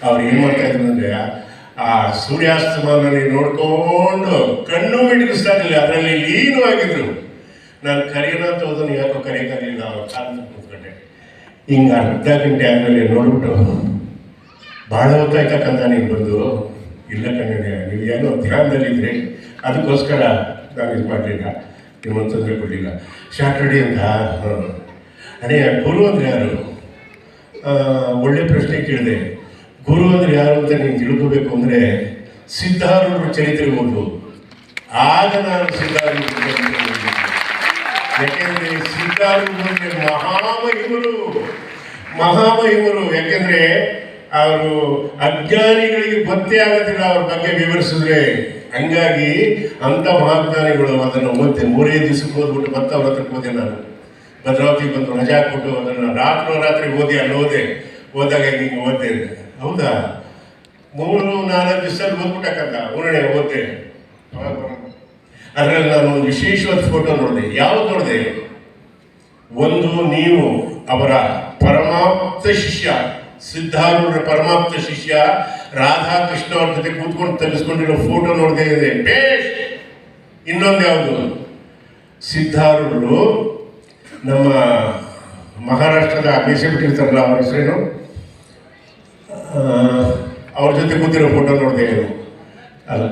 ಅವ್ರು ಏನು ಮಾಡ್ತಾ ಇದ್ರು ಅಂದರೆ ಆ ಸೂರ್ಯಾಸ್ತಮಾನದಲ್ಲಿ ನೋಡ್ಕೊಂಡು ಕಣ್ಣು ಮಿಟುಕಿಸ್ತಾ ಇರಲಿಲ್ಲ, ಅದರಲ್ಲಿ ಲೀನವಾಗಿದ್ರು. ನಾನು ಕರೆಯೋಣ ಅಂತ ಹೋದನು, ಯಾಕೋ ಕರೆಯೋಕ್ಕಾಗಲಿಲ್ಲ, ಅವ್ರ ಕಾಲದಲ್ಲಿ ಕೂತ್ಕೊಂಡೆ. ಹಿಂಗೆ ಅರ್ಧ ಗಂಟೆ ಆದಮೇಲೆ ನೋಡ್ಬಿಟ್ಟು, ಭಾಳ ಹೊತ್ತಾಯ್ತಕ್ಕಂತ ನೀನು ಬಂದು, ಇಲ್ಲ ಕಣ್ಣಿಗೆ ನೀವು ಏನೋ ಧ್ಯಾನದಲ್ಲಿದ್ದರೆ ಅದಕ್ಕೋಸ್ಕರ ನಾನು ಇದು ಮಾಡಲಿಲ್ಲ, ನಿಮ್ಮನ್ನು ತೊಂದರೆ ಕೊಡಲಿಲ್ಲ. ಶಾರ್ಟರ್ಡೇ ಅಂತ ಅದೇ ಗುರು ಅಂದರೆ ಯಾರು? ಒಳ್ಳೆ ಪ್ರಶ್ನೆ ಕೇಳಿದೆ. ಗುರು ಅಂದರೆ ಯಾರು ಅಂತ ನೀನು ತಿಳ್ಕೋಬೇಕು ಅಂದರೆ ಸಿದ್ಧಾರೂಢರ ಚರಿತ್ರೆ ಓದು. ಆಗ ನಾನು ಸಿದ್ಧಾರೂಢ, ಯಾಕೆಂದರೆ ಸಿದ್ಧಾರೂಢರು ಅಂದರೆ ಮಹಾಮಹಿಮರು. ಯಾಕೆಂದರೆ ಅವರು ಅಜ್ಞಾನಿಗಳಿಗೆ ಗೊತ್ತೇ ಆಗೋದಿಲ್ಲ ಅವ್ರ ಬಗ್ಗೆ ವಿವರಿಸಿದ್ರೆ. ಹಂಗಾಗಿ ಅಂಥ ಮಹಾಜ್ಞಾನಿಗಳು ಅದನ್ನು ಓದ್ತೆ. 3 ದಿವಸಕ್ಕೆ ಓದ್ಬಿಟ್ಟು ಮತ್ತೆ ಅವ್ರ ಹತ್ರಕ್ಕೆ ಹೋದೆ. ನಾನು ಭದ್ರಾವತಿಗೆ ಬಂದು ರಜಾ ಕೊಟ್ಟು ಅದನ್ನು ರಾತ್ರಿ ಓದಿ ಅಲ್ಲಿ ಓದಾಗ ಹಿಂಗೆ ಓದ್ದೆ. ಹೌದಾ? 3-4 ದಿವಸದಲ್ಲಿ ಓದ್ಬಿಟ್ಟಕ್ಕಂತ ಉರಣೆ ಓದ್ದೆ. ಅದರಲ್ಲಿ ನಾನು ಒಂದು ವಿಶೇಷವಾದ ಫೋಟೋ ನೋಡಿದೆ. ಯಾವ್ದು ನೋಡಿದೆ? ಒಂದು, ನೀವು ಅವರ ಪರಮಾಪ್ತ ಶಿಷ್ಯ, ಸಿದ್ಧಾರೂಢರ ಪರಮಾಪ್ತ ಶಿಷ್ಯ ರಾಧಾಕೃಷ್ಣ ಅವ್ರ ಜೊತೆ ಕೂತ್ಕೊಂಡು ತೆಗೆಸ್ಕೊಂಡಿರೋ ಫೋಟೋ ನೋಡದೆ ಇದೆ ಬೇಷ್. ಇನ್ನೊಂದು ಯಾವುದು? ಸಿದ್ಧಾರೂಢರು ನಮ್ಮ ಮಹಾರಾಷ್ಟ್ರದ ಮೀಸೆ ಬಿಟ್ಟಿರ್ತಾರಲ್ಲ, ಅವ್ರ ಹೆಸರೇನು, ಅವ್ರ ಜೊತೆ ಕೂತಿರೋ ಫೋಟೋ ನೋಡಿದೆ ಅಲ್ಲ,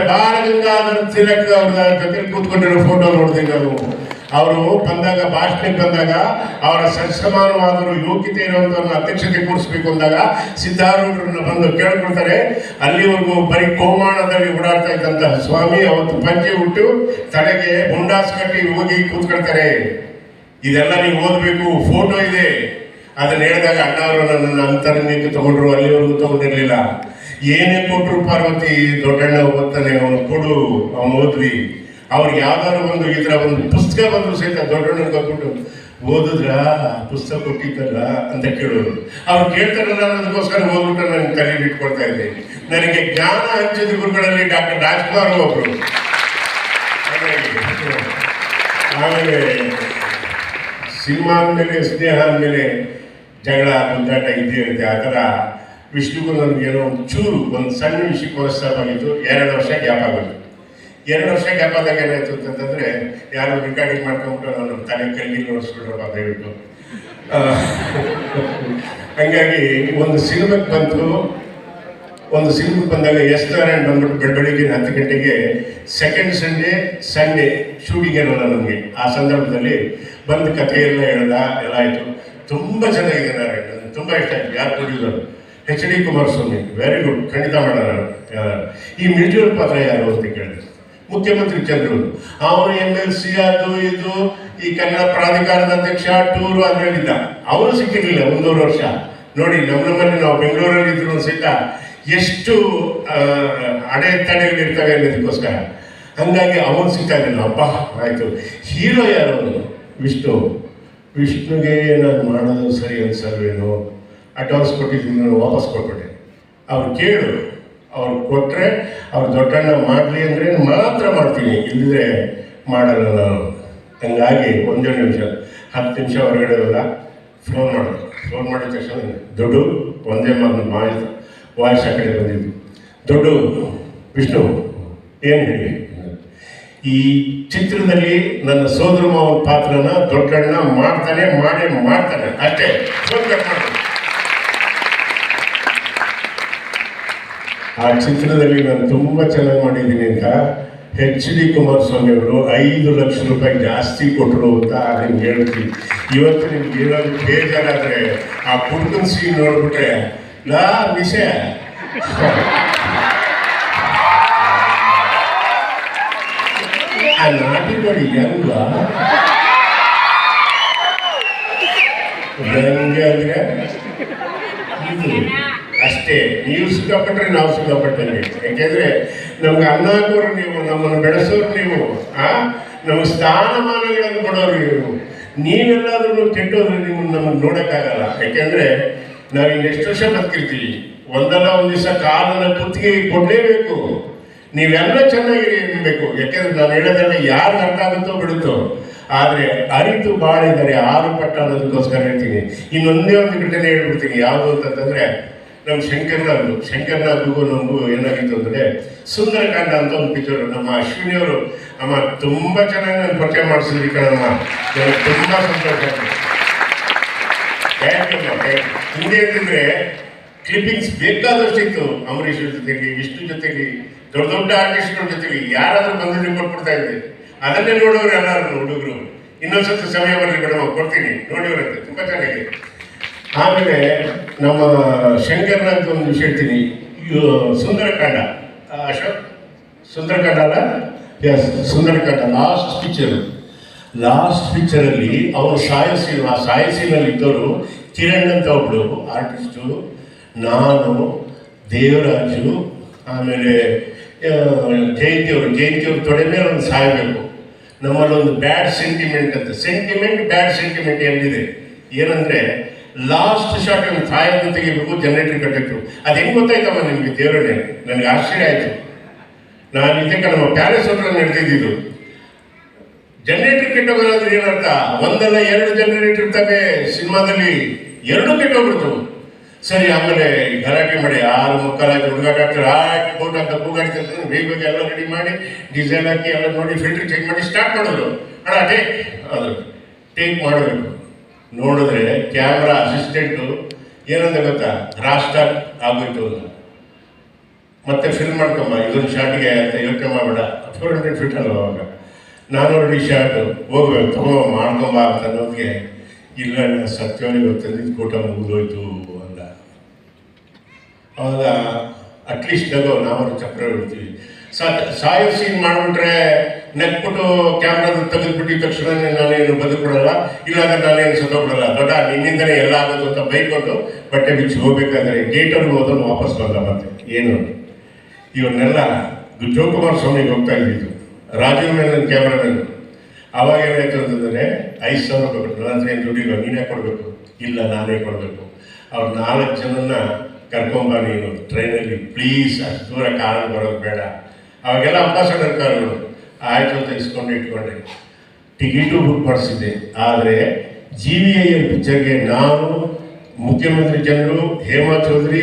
ಬಾಲಗಂಗಾಧರ ತಿಲಕ್ ಅವ್ರ ಜೊತೆ ಕೂತ್ಕೊಂಡಿರೋ ಫೋಟೋ ನೋಡಿದೆ ನಾವು. ಅವರು ಬಂದಾಗ, ಭಾಷಣಕ್ಕೆ ಬಂದಾಗ, ಅವರ ಸರಿಸಮಾನವಾದರೂ ಯೋಗ್ಯತೆ ಇರುವಂಥವ್ರನ್ನ ಅಧ್ಯಕ್ಷತೆ ಕೂರಿಸ್ಬೇಕು ಅಂದಾಗ ಸಿದ್ಧಾರೂಢರನ್ನ ಬಂದು ಕೇಳ್ಕೊಳ್ತಾರೆ. ಅಲ್ಲಿವರೆಗೂ ಬರೀ ಕೋಮಾಣದಲ್ಲಿ ಓಡಾಡ್ತಾ ಇದ್ದಂತಹ ಸ್ವಾಮಿ ಅವತ್ತು ಪಂಚೆ ಉಟ್ಟು ತಲೆಗೆ ಮುಂಡಾಸ್ ಕಟ್ಟಿ ಹೋಗಿ ಕೂತ್ಕೊಳ್ತಾರೆ. ಇದೆಲ್ಲ ನೀವು ಓದಬೇಕು, ಫೋಟೋ ಇದೆ. ಅದನ್ನ ಹೇಳಿದಾಗ ಅಣ್ಣವರು ನನ್ನನ್ನು ಅಂತರಂಗಕ್ಕೆ ತಗೊಂಡ್ರು, ಅಲ್ಲಿವರೆಗೂ ತಗೊಂಡಿರಲಿಲ್ಲ. ಏನೇ ಕೊಟ್ಟರು ಪಾರ್ವತಿ ದೊಡ್ಡಣ್ಣ ಓದ್ತಾನೆ, ಅವನು ಕೊಡು, ಅವನು ಓದ್ವಿ. ಅವ್ರಿಗೆ ಯಾವ್ದಾದ್ರು ಒಂದು ಇದರ ಒಂದು ಪುಸ್ತಕ ಬಂದ್ರು ಸಹಿತ ದೊಡ್ಡಣ್ಣಗೆ ಹೋಗ್ಬಿಟ್ಟು ಓದಿದ್ರ ಪುಸ್ತಕ ಕೊಟ್ಟಿದ್ದಲ್ಲ ಅಂತ ಕೇಳೋರು. ಅವ್ರು ಕೇಳ್ತಾರಲ್ಲ ಅನ್ನೋದಕ್ಕೋಸ್ಕರ ಓದ್ಬಿಟ್ಟು ನನಗೆ ತಲೆಗೆ ಇಟ್ಕೊಳ್ತಾ ಇದ್ದೆ. ನನಗೆ ಜ್ಞಾನ ಹಂಚಿದ ಗುರುಗಳಲ್ಲಿ ಡಾಕ್ಟರ್ ರಾಜ್ಕುಮಾರ್ ಒಬ್ರು. ಆಮೇಲೆ ಸಿನಿಮಾ ಅಂದಮೇಲೆ, ಸ್ನೇಹ ಅಂದಮೇಲೆ ಜಗಳ ಗುದ್ದಾಟ ಇದ್ದೇ ಇರುತ್ತೆ. ಆ ಥರ ವಿಷ್ಣುಗೂ ನನಗೇನೋ ಒಂದು ಸಣ್ಣ ವಿಷಯ ಪ್ರೋತ್ಸಾಹವಾಗಿತ್ತು. 2 ವರ್ಷ ಗ್ಯಾಪ್ ಆಗೋದು. 2 ವರ್ಷ ಗ್ಯಾಪ್ ಆದಾಗ ಏನಾಯ್ತು ಅಂತಂದರೆ, ಯಾರು ರೆಕಾರ್ಡಿಂಗ್ ಮಾಡ್ಕೊಂಡ್ಬಿಟ್ಟು ನಾನು ತಲೆ ಕೈಗೆ ನೋಡಿಸ್ಬಿಟ್ರಪ್ಪ ದಯವಿಟ್ಟು. ಹಂಗಾಗಿ ಒಂದು ಸಿನಿಮಾಕ್ಕೆ ಬಂದಾಗ ಎಸ್ ನಾರಾಯಣ್ ಬಂದ್ಬಿಟ್ಟು ಬೆಳಗ್ಗೆ 10 ಗಂಟೆಗೆ ಸೆಕೆಂಡ್ ಸಂಡೇ ಶೂಟಿಂಗ್ ಇರೋಲ್ಲ ನಮಗೆ. ಆ ಸಂದರ್ಭದಲ್ಲಿ ಬಂದು ಕಥೆ ಎಲ್ಲ ಹೇಳ್ದ, ಎಲ್ಲ ಆಯಿತು. ತುಂಬ ಚೆನ್ನಾಗಿದೆ ನಾರಾಯಣ್, ನನಗೆ ತುಂಬ ಇಷ್ಟ ಆಯಿತು. ಯಾರು producer? HD Kumaraswamy. Very good, ಖಂಡಿತ ಮಾಡೋಣ. ಈ ಮಿಲ್ಟ್ರಿ ಪಾತ್ರ ಯಾರು ಅಂತ ಕೇಳಿದೆ. ಮುಖ್ಯಮಂತ್ರಿ ಚಂದ್ರು. ಅವನು MLC ಅದು ಇದು ಈ ಕನ್ನಡ ಪ್ರಾಧಿಕಾರದ ಅಧ್ಯಕ್ಷ, ಟೂರು ಅದರಲ್ಲಿದ್ದ. ಅವನು ಸಿಕ್ಕಿರಲಿಲ್ಲ 1.5 ವರ್ಷ. ನೋಡಿ, ನಮ್ಮಲ್ಲಿ ನಾವು ಬೆಂಗಳೂರಲ್ಲಿ ಇದ್ರು ಸಹಿತ ಎಷ್ಟು ಅಡೆತಡೆಗಳಿರ್ತವೆ ಅನ್ನೋದಕ್ಕೋಸ್ಕರ. ಹಂಗಾಗಿ ಅವನು ಸಿಗ್ತಾ ಇರಲಿಲ್ಲ. ಹಬ್ಬ ಆಯಿತು. ಹೀರೋ ಯಾರು? ವಿಷ್ಣುಗೆ ನಾನು ಮಾಡೋದು ಸರಿ ಅನ್ಸಲ್ವೇನೋ, ಅಡ್ವಾನ್ಸ್ ಕೊಟ್ಟಿದ್ದೀನಿ, ನಾನು ವಾಪಸ್ ಕೊಟ್ಬಿಟ್ಟೆ. ಅವ್ರು ಕೇಳು, ಅವ್ರು ಕೊಟ್ಟರೆ ಅವ್ರು ದೊಡ್ಡಣ್ಣ ಮಾಡಲಿ ಅಂದರೆ ಮಾತ್ರ ಮಾಡ್ತೀನಿ, ಇಲ್ಲದ್ರೆ ಮಾಡಲ್ಲ ನಾನು. ಹಂಗಾಗಿ 1 ನಿಮಿಷ 10 ನಿಮಿಷ ಹೊರಗಡೆ ಹೋದ. ಫೋನ್ ಮಾಡಿದ ತಕ್ಷಣ ದೊಡ್ಡ ಒಂದೇ ಮಾತು ವಾಯ್ಸ್ ಆ ಕಡೆ ಬಂದಿದ್ದು. ದೊಡ್ಡ ವಿಷ್ಣು ಏನು ಹೇಳಿ, ಈ ಚಿತ್ರದಲ್ಲಿ ನನ್ನ ಸೋದರ ಮಾವನ ಪಾತ್ರನ ದೊಡ್ಡಣ್ಣ ಮಾಡ್ತಾನೆ ಅಷ್ಟೇ. ಆ ಚಿತ್ರದಲ್ಲಿ ನಾನು ತುಂಬ ಚೆನ್ನಾಗಿ ಮಾಡಿದ್ದೀನಿ ಅಂತ HD ಕುಮಾರಸ್ವಾಮಿ ಅವರು 5 ಲಕ್ಷ ರೂಪಾಯಿ ಜಾಸ್ತಿ ಕೊಟ್ಟರು ಅಂತ ನಿಮ್ಗೆ ಹೇಳ್ತೀನಿ. ಇವತ್ತು ನಿಮ್ಗೆ ಏನಾದ್ರು ಬೇಜಾರಾದರೆ ಆ ಕುಟುಂಬ ಸೀನ್ ನೋಡ್ಬಿಟ್ರೆ ವಿಷಯ ಆ ನಾಟಿ ನೋಡಿ ಹೆಂಗ ಹೆಂಗೆ ಅಂದರೆ ಅಷ್ಟೇ. ನೀವು ಸುಖಪಟ್ಟರೆ ನಾವು ಸುಖಪಟ್ಟಂಗೆ. ಯಾಕೆಂದರೆ ನಮ್ಗೆ ಅನ್ನ ಹಾಕೋರು ನೀವು, ನಮ್ಮನ್ನು ಬೆಳೆಸೋರು ನೀವು, ನಮಗೆ ಸ್ಥಾನಮಾನಗಳನ್ನು ಕೊಡೋರು ನೀವೆಲ್ಲಾದ್ರೂ ಕೆಟ್ಟೋದ್ರೆ ನಿಮ್ಮನ್ನು ನಮಗೆ ನೋಡೋಕ್ಕಾಗಲ್ಲ. ಯಾಕೆಂದರೆ ನಾವು ಇನ್ನು ಎಷ್ಟು ವರ್ಷ ಬದುಕಿರ್ತೀವಿ, ಒಂದಲ್ಲ ಒಂದು ದಿವಸ ಕಾಲನ್ನು ಕುತ್ತಿಗೆ ಕೊಡಲೇಬೇಕು. ನೀವೆಲ್ಲ ಚೆನ್ನಾಗಿರಿ ಅನ್ನಬೇಕು. ಯಾಕೆಂದ್ರೆ ನಾನು ಹೇಳೋದೆಲ್ಲ ಯಾರು ಅರ್ಥ ಆಗುತ್ತೋ ಬಿಡುತ್ತೋ ಆದರೆ ಅರಿತು ಬಾಳಿದರೆ 6 ಪಟ್ಟ ಅನ್ನೋದಕ್ಕೋಸ್ಕರ ಹೇಳ್ತೀನಿ. ಇನ್ನೊಂದೇ ಒಂದು ಘಟನೆ ಹೇಳ್ಬಿಡ್ತೀನಿ. ಯಾವುದು ಅಂತಂದರೆ, ನಮ್ಮ ಶಂಕರ್ನಾಗ್ಗೂ ನಮಗೂ ಏನಾಗಿತ್ತು ಅಂದರೆ, ಸುಂದರಕಾಂಡ ಅಂತ ಒಂದು ಪಿಕ್ಚರು. ನಮ್ಮ ಅಶ್ವಿನಿಯವರು ಅಮ್ಮ ತುಂಬ ಚೆನ್ನಾಗಿ ನಾನು ಪರಿಚಯ ಮಾಡಿಸಿದ್ರಿ ಕಣಮ್ಮ, ನನಗೆ ತುಂಬ ಸಂತೋಷ ಆಗ್ತದೆ. ಹಿಂದೆ ಅಂತಂದರೆ ಕ್ಲಿಪ್ಪಿಂಗ್ಸ್ ಬೇಕಾದಷ್ಟಿತ್ತು. ಅಂಬರೀಷ್ ಜೊತೆಲಿ, ವಿಷ್ಣು ಜೊತೆಲಿ, ದೊಡ್ಡ ದೊಡ್ಡ ಆರ್ಟಿಸ್ಟ್ಗಳ ಜೊತೆಲಿ ಯಾರಾದರೂ ಬಂದಿದ್ದು ಕೊಟ್ಬಿಡ್ತಾ ಇದ್ದೆ. ಅದನ್ನೇ ನೋಡೋರು ಎಲ್ಲರೂ ಹುಡುಗರು. ಇನ್ನೊಂದ್ಸತಿ ಸಮಯ ಬರಲಿ ಮೇಡಮ್ ಕೊಡ್ತೀನಿ, ನೋಡಿವ್ರಂತೆ, ತುಂಬ ಚೆನ್ನಾಗಿದೆ. ಆಮೇಲೆ ನಮ್ಮ ಶಂಕರ್ನಾಗ್ ಒಂದು ವಿಷಯ ಹೇಳ್ತೀನಿ. ಸುಂದರಕಾಂಡ, ಅಶೋಕ್ ಸುಂದರಕಾಂಡ ಅಲ್ಲ, ಎಸ್ ಸುಂದರಕಾಂಡ ಲಾಸ್ಟ್ ಪಿಕ್ಚರಲ್ಲಿ ಅವರು ಸಾಯಸೀನಲ್ಲಿ ಇದ್ದವರು ಕಿರಣ್ ಅಂತ ಒಬ್ಳು ಆರ್ಟಿಸ್ಟು, ನಾನು, ದೇವರಾಜು, ಆಮೇಲೆ ಜಯಂತಿಯವರು ತೊಡೆ ಮೇಲೆ ಒಂದು ಸಾಯಬೇಕು. ನಮ್ಮಲ್ಲಿ ಒಂದು ಬ್ಯಾಡ್ ಸೆಂಟಿಮೆಂಟ್ ಬ್ಯಾಡ್ ಸೆಂಟಿಮೆಂಟ್ ಏನಿದೆ ಏನಂದರೆ, ಲಾಸ್ಟ್ ಶಾಟ್ ಒಂದು ಸಾಯವನ್ನು ತೆಗಿಬೇಕು, ಜನರೇಟರ್ ಕಟ್ಟಬೇಕು. ಅದು ಹೆಂಗೆ ಗೊತ್ತಾಯ್ತಮ್ಮ ನಿಮಗೆ ದೇವರೇ? ನನಗೆ ಆಶ್ಚರ್ಯ ಆಯಿತು. ನಾನು ಇದಕ್ಕೆ ನಮ್ಮ ಪ್ಯಾಲೇಸ್ ಹತ್ರ ನಡೆದಿದ್ದು. ಜನರೇಟರ್ ಕೆಟ್ಟೋಗೋದಾದ್ರೆ ಏನರ್ಥ? ಒಂದಲ್ಲ 2 ಜನರೇಟರ್ ಇರ್ತವೆ ಸಿನಿಮಾದಲ್ಲಿ, 2 ಕೆಟ್ಟೋಗ್ಬಿಡ್ತು. ಸರಿ, ಆಮೇಲೆ ಗಲಾಟೆ ಮಾಡಿ 6:45 ಹುಡುಗಾಟ ಆಡ್ತಾರೆ, ಬೋಟ್ ಅಂತ ಕೂಗಾಡ್ತಿರ್ತಾರೆ. ಬೇಗ ಎಲ್ಲ ರೆಡಿ ಮಾಡಿ ಡೀಸೆಲ್ ಹಾಕಿ ಎಲ್ಲ ನೋಡಿ ಫಿಲ್ಟರ್ ಚೆಕ್ ಮಾಡಿ ಸ್ಟಾರ್ಟ್ ಮಾಡಿದ್ರು. ಟೇಕ್ ಮಾಡಬೇಕು. ನೋಡಿದ್ರೆ ಕ್ಯಾಮ್ರಾ ಅಸಿಸ್ಟೆಂಟು ಏನಂತ ಗೊತ್ತಾ, ರಾಸ್ಟಾರ್ ಆಗೋಯ್ತು ಅಂತ. ಮತ್ತೆ ಫಿಲ್ಮ್ ಮಾಡ್ಕೊಂಬ, ಇದೊಂದು ಶಾರ್ಟ್ಗೆ ಅಂತ ಯೋಚನೆ ಮಾಡಬೇಡ. 400 ಫೀಟ್ ಅಲ್ಲ ಅವಾಗ. 400 ಶಾರ್ಟು ಹೋಗ್ಬೇಕು, ಮಾಡ್ಕೊಂಬ ಅಂತ ಅನ್ನೋದಕ್ಕೆ, ಇಲ್ಲ ಸತ್ಯವಾಗಿ ಗೊತ್ತಿದ್ದು ಕೂಟ ಮುಗಿದೋಯ್ತು ಅಂದ. ಅವಾಗ ಅಟ್ಲೀಸ್ಟ್ ನಾವು ಚಕ್ರ ಹೇಳ್ತೀವಿ. ಸಾಯೋ ಸೀನ್ ಮಾಡಿಬಿಟ್ರೆ ನೆಕ್ಬಿಟ್ಟು ಕ್ಯಾಮ್ರಾದ ತೆಗೆದ್ಬಿಟ್ಟಿದ ತಕ್ಷಣ ನಾನೇನು ಬದುಕೊಡಲ್ಲ, ಇಲ್ಲಾಂದ್ರೆ ನಾನೇನು ಸತ್ತೋಗ್ಬಿಡಲ್ಲ, ದೊಡ್ಡ ನಿನ್ನಿಂದಲೇ ಎಲ್ಲ ಆಗೋದು ಅಂತ ಬೈಕೊಂಡು ಬಟ್ಟೆ ಬಿಚ್ಚಿ ಹೋಗ್ಬೇಕಾದ್ರೆ ಗೇಟಲ್ಲಿ ಹೋದನ್ನು ವಾಪಸ್ ಬಂದ. ಮತ್ತೆ ಏನು ಇವನ್ನೆಲ್ಲ ಜೋಕುಮಾರ್ ಸ್ವಾಮಿಗೆ ಹೋಗ್ತಾ ಇದ್ದಿದ್ದು, ರಾಜೀವ್ ಮೆನನ್ ಕ್ಯಾಮ್ರಾಮನ್. ಅವಾಗ ಏನಾಯ್ತು ಅಂತಂದರೆ 5,000 ಕೊಡಬೇಕು. ನನ್ನ ಹತ್ರ ಏನು ದುಡ್ಡಿಲ್ಲ, ನೀನೇ ಕೊಡಬೇಕು. ಇಲ್ಲ, ನಾನೇ ಕೊಡಬೇಕು. ಅವ್ರು 4 ಜನನ್ನ ಕರ್ಕೊಂಬ ನೀನು ಟ್ರೈನಲ್ಲಿ ಪ್ಲೀಸ್, ಅಷ್ಟು ದೂರ ಕಾರಲ್ಲಿ ಬರೋದು ಬೇಡ. ಅವಾಗೆಲ್ಲ ಅಂಬಾಸಡರ್ ಕಾರುಗಳು. ಆಯಿತು ಅಂತ ಇಟ್ಕೊಂಡೆ ಟಿಕೆಟು ಬುಕ್ ಮಾಡಿಸಿದ್ದೆ. ಆದರೆ GVIL ಪಿಕ್ಚರ್ಗೆ ನಾನು, ಮುಖ್ಯಮಂತ್ರಿ ಜನರು, ಹೇಮಾ ಚೌಧರಿ,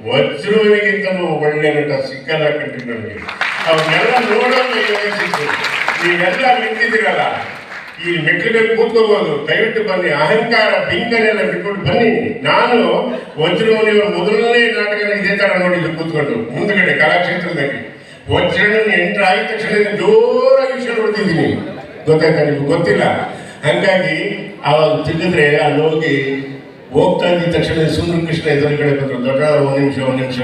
ವಜ್ರಮನಿಗಿಂತಲೂ ಒಳ್ಳೆ ನಟ ಸಿಕ್ಕಲ್ಲ ಕಂಡ್ರಿ ನನಗೆ. ಅವ್ರನ್ನೆಲ್ಲ ನೋಡೋದು ಸಿಕ್ತು. ನೀವೆಲ್ಲ ನಿಂತಿದ್ದೀರಲ್ಲ, ಈ ಮೆಟ್ಲುಗಳು ಕೂತ್ಕೋಬೋದು, ದಯವಿಟ್ಟು ಬನ್ನಿ. ಅಹಂಕಾರ ಬಿಂಕನೆಲ್ಲ ಬಿಟ್ಕೊಂಡು ಬನ್ನಿ. ನಾನು ವಜ್ರಮನಿಯವರು ಮೊದಲನೇ ನಾಟಕನ ಇದೇ ಥರ ನೋಡಿದ್ದು ಕೂತ್ಕೊಂಡು ಮುಂದಗಡೆ ಕಲಾಕ್ಷೇತ್ರದಲ್ಲಿ. ವಜ್ರಣ್ಣನ ಎಂಟ್ರ್ ಆಗಿದ ತಕ್ಷಣ ಜೋರಾಗಿ ವಿಷಯ ನೋಡ್ತಿದ್ದೀನಿ, ಗೊತ್ತಾಯ್ತಾ? ನಿಮ್ಗೆ ಗೊತ್ತಿಲ್ಲ. ಹಂಗಾಗಿ ಅವಾಗ ತಿಂದಿದ್ರೆ ಅಲ್ಲಿ ಹೋಗಿ ಹೋಗ್ತಾ ಇದ್ದ ತಕ್ಷಣ ಸುಂದರ ಕೃಷ್ಣ ಎದುರುಗಡೆ ಬಂದರು. ದೊಡ್ಡ ಒಂದು ನಿಮಿಷ